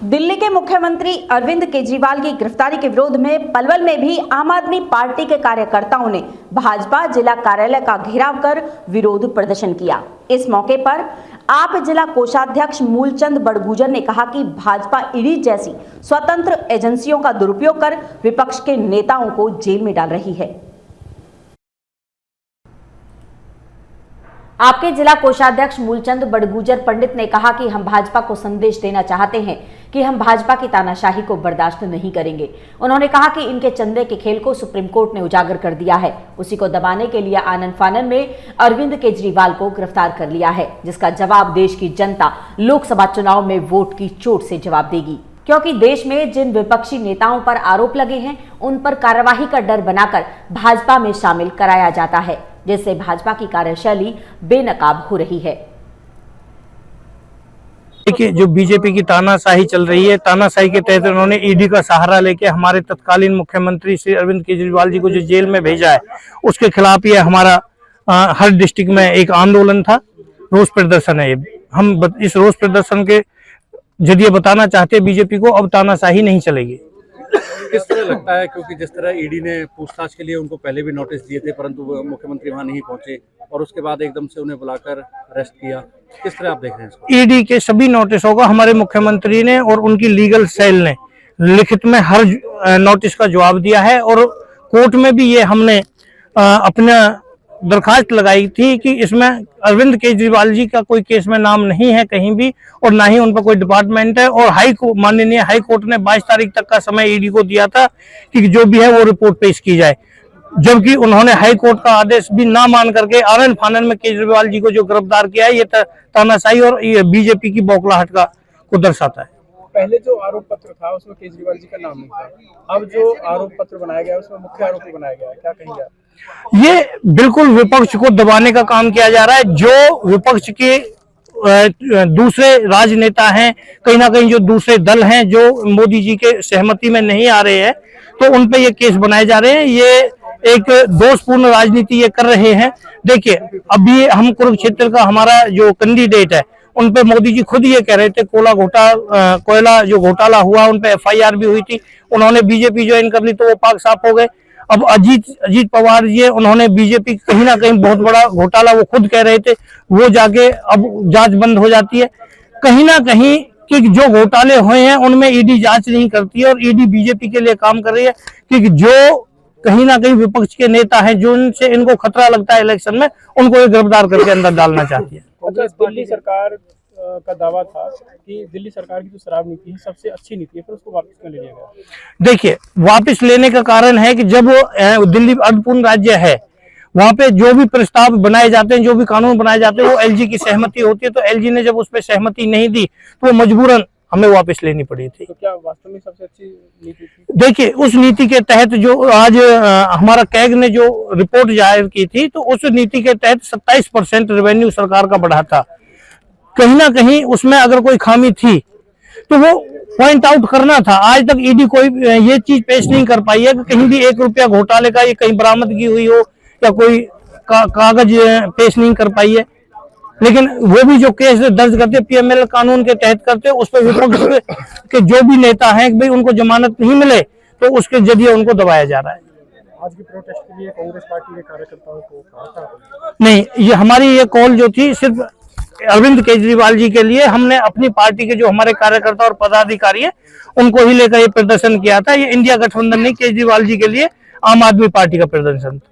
दिल्ली के मुख्यमंत्री अरविंद केजरीवाल की गिरफ्तारी के विरोध में पलवल में भी आम आदमी पार्टी के कार्यकर्ताओं ने भाजपा जिला कार्यालय का घेराव कर विरोध प्रदर्शन किया। इस मौके पर आप जिला कोषाध्यक्ष मूलचंद बड़गुजर ने कहा कि भाजपा ईडी जैसी स्वतंत्र एजेंसियों का दुरुपयोग कर विपक्ष के नेताओं को जेल में डाल रही है। आपके जिला कोषाध्यक्ष मूलचंद बड़गुजर पंडित ने कहा कि हम भाजपा को संदेश देना चाहते हैं कि हम भाजपा की तानाशाही को बर्दाश्त नहीं करेंगे। उन्होंने कहा कि इनके चंदे के खेल को सुप्रीम कोर्ट ने उजागर कर दिया है। उसी को दबाने के लिए आनन फानन में अरविंद केजरीवाल को गिरफ्तार कर लिया है, जिसका जवाब देश की जनता लोकसभा चुनाव में वोट की चोट से जवाब देगी। क्योंकि देश में जिन विपक्षी नेताओं पर आरोप लगे हैं उन पर कार्यवाही का डर बनाकर भाजपा में शामिल कराया जाता है, जिससे भाजपा की कार्यशैली बेनकाब हो रही है। देखिए, जो बीजेपी की तानाशाही चल रही है, तानाशाही के तहत उन्होंने ईडी का सहारा लेके हमारे तत्कालीन मुख्यमंत्री श्री अरविंद केजरीवाल जी को जो जेल में भेजा है, उसके खिलाफ ये हमारा हर डिस्ट्रिक्ट में एक आंदोलन था, रोष प्रदर्शन है। हम इस रोष प्रदर्शन के जरिए बताना चाहते हैं बीजेपी को अब तानाशाही नहीं चलेगी। किस तरह लगता है, क्योंकि जिस तरह ईडी ने पूछताछ के लिए उनको पहले भी नोटिस दिए थे, परंतु मुख्यमंत्री वहां नहीं पहुंचे और उसके बाद एकदम से उन्हें बुलाकर अरेस्ट किया, किस तरह आप देख रहे हैं इसको? ईडी के सभी नोटिसों का हमारे मुख्यमंत्री ने और उनकी लीगल सेल ने लिखित में हर नोटिस का जवाब दिया है और कोर्ट में भी ये हमने अपना दरखास्त लगाई थी कि इसमें अरविंद केजरीवाल जी का कोई केस में नाम नहीं है कहीं भी और ना ही उन पर कोई डिपार्टमेंट है। और माननीय हाई कोर्ट ने 22 तारीख तक का समय ईडी को दिया था कि जो भी है वो रिपोर्ट पेश की जाए, जबकि उन्होंने हाई कोर्ट का आदेश भी ना मान करके आनन फानन में केजरीवाल जी को जो गिरफ्तार किया है, ये तानाशाही और ये बीजेपी की बौखलाहट को दर्शाता है। पहले जो आरोप पत्र था उसमें केजरीवाल जी का नाम नहीं था, अब जो आरोप पत्र बनाया गया उसमें मुख्य आरोपी बनाया गया है, क्या कहेंगे आप? ये बिल्कुल विपक्ष को दबाने का काम किया जा रहा है। जो विपक्ष के दूसरे राजनेता हैं, कहीं ना कहीं जो दूसरे दल हैं जो मोदी जी के सहमति में नहीं आ रहे हैं, तो उन पे ये केस बनाए जा रहे हैं। ये एक दोषपूर्ण राजनीति ये कर रहे हैं। देखिए, अभी हम कुरुक्षेत्र का हमारा जो कैंडिडेट है उन पे मोदी जी खुद ये कह रहे थे कोयला जो घोटाला हुआ उन पे FIR भी हुई थी, उन्होंने बीजेपी ज्वाइन कर ली तो वो पाक साफ हो गए। अब अजीत पवार जी उन्होंने बीजेपी कहीं ना कहीं बहुत बड़ा घोटाला वो खुद कह रहे थे, वो जाके अब जांच बंद हो जाती है। कहीं ना कहीं कि जो घोटाले हुए हैं उनमें ईडी जांच नहीं करती है और ईडी बीजेपी के लिए काम कर रही है, क्योंकि जो कहीं ना कहीं विपक्ष के नेता हैं जो उनसे इनको खतरा लगता है इलेक्शन में, उनको ये गिरफ्तार करके अंदर डालना चाहती है। अच्छा, दिल्ली सरकार का दावा था कि दिल्ली सरकार की जो शराब नीति है सबसे अच्छी नीति है, फिर उसको वापस क्यों ले लिया गया? देखिए, वापस लेने का कारण है कि जब दिल्ली अर्धपूर्ण राज्य है, वहां पे जो भी प्रस्ताव बनाए जाते हैं, जो भी कानून बनाए जाते हैं, वो LG की सहमति होती है। तो LG ने जब उस पर सहमति नहीं दी तो वो मजबूरन हमें वापस लेनी पड़ी थी। तो क्या वास्तव में सबसे अच्छी नीति थी? देखिए, उस नीति के तहत जो आज हमारा कैग ने जो रिपोर्ट जाहिर की थी, तो उस नीति के तहत 27% रेवेन्यू सरकार का बढ़ा था। कहीं ना कहीं उसमें अगर कोई खामी थी तो वो पॉइंट आउट करना था। आज तक ईडी कोई ये चीज पेश नहीं कर पाई है कि कहीं भी 1 रुपया घोटाले का ये कहीं बरामदगी हुई हो या कोई कागज पेश नहीं कर पाई है। लेकिन वो भी जो केस दर्ज करते PML कानून के तहत करते, उस पर विपक्ष के जो भी नेता हैं भाई उनको जमानत नहीं मिले तो उसके जरिए उनको दबाया जा रहा है। आज की प्रोटेस्ट के लिए कांग्रेस पार्टी के कार्यकर्ताओं को कहा था? नहीं, ये हमारी ये कॉल जो थी सिर्फ अरविंद केजरीवाल जी के लिए, हमने अपनी पार्टी के जो हमारे कार्यकर्ता और पदाधिकारी है उनको ही लेकर ये प्रदर्शन किया था। ये इंडिया गठबंधन नहीं, केजरीवाल जी के लिए आम आदमी पार्टी का प्रदर्शन था।